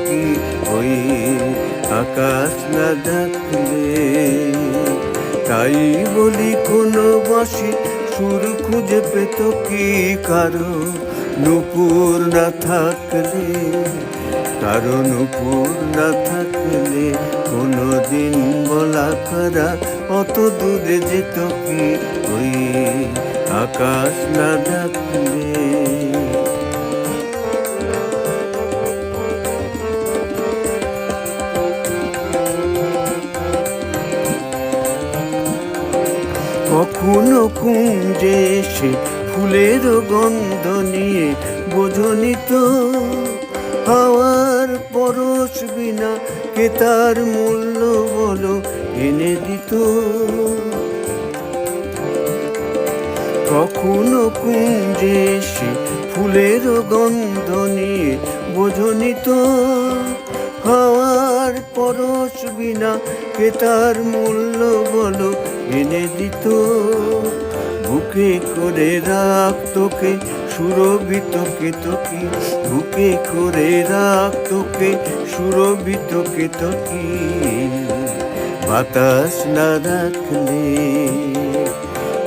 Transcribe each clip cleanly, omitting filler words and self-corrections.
কি ওই আকাশ না ডাকলে? তাই বলি কোনো বাঁশি সুর খুঁজে পেত কি কারো নূপুর না থাকলে? কারো নূপুর না থাকলে কোনো দিন বলা করা অত দূরে যেত কি ওই আকাশ না ডাকলে? কখনো কুঞ্জে এসে ফুলের গন্ধ নিয়ে বোঝনি তো হাওয়ার পরশ বিনা কে তার মূল্য বলো এনে দিত? কখনো কুঞ্জে এসে ফুলের গন্ধ নিয়ে বোঝনি তো হাওয়ার পরশ বিনা কে তার মূল্য বলো এনে দিত? বুকে করে রাখ তোকে সুরভিত কেতকি, বুকে করে রাখ তোকে সুরভিত কেতকি, বাতাস না রাখলে?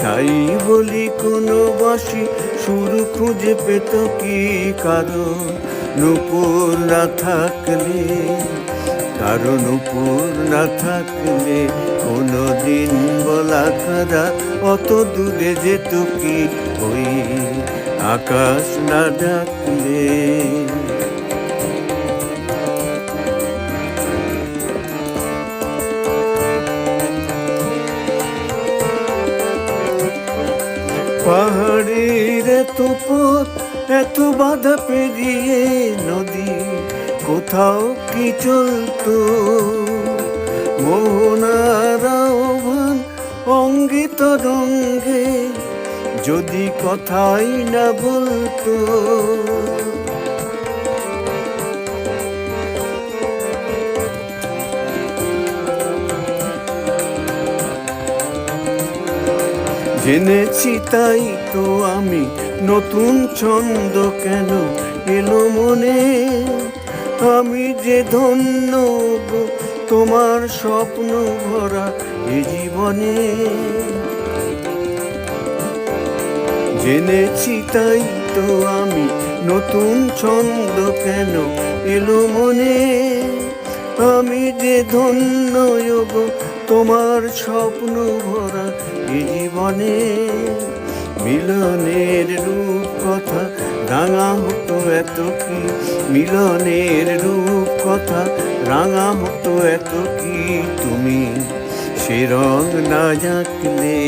তাই বলি কোনো বাঁশি সুর খুঁজে পেত কি কারো নূপুর না থাকলে? কারো নূপুর না থাকলে কোনো দিন বলা করা অত দূরে যেত কি ওই আকাশ না ডাকলে? পাহাড়ের এত পথ এত বাধা পেরিয়ে নদী কোথাও কি চলতো? মোহনার আহ্বান অঙ্গে তরঙ্গে যদি কথাই না বলতো? জেনেছি তাই তো আমি নতুন ছন্দ কেন এলো মনে? আমি যে ধন্য গো তোমার স্বপ্ন ভরা এ জীবনে। জেনেছি তাই তো আমি নতুন ছন্দ কেন এলো মনে? আমি যে ধন্য গো তোমার স্বপ্ন ভরা এ জীবনে। মিলনের রূপ কথা রাঙা হতো এত কি, মিলনের রূপ কথা রাঙা হতো এত কি, তুমি সে রং না জাঁকলে।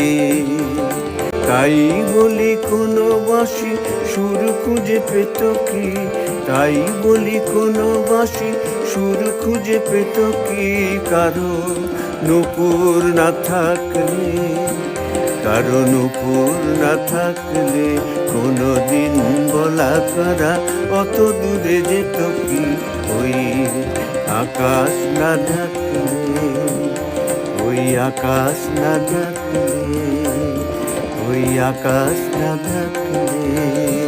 তাই বলি কোনো বাঁশি সুর খুঁজে পেত কি, তাই বলি কোনো বাঁশি সুর খুঁজে পেত কি, কারো নূপুর না থাকলে, কারো নূপুর না থাকলে কোনো দিন বলা করা অত দূরে যেত কি ওই আকাশ না ঢাকলে, ওই আকাশ না ঢাকলে, ওই আকাশ না ঢাকলে।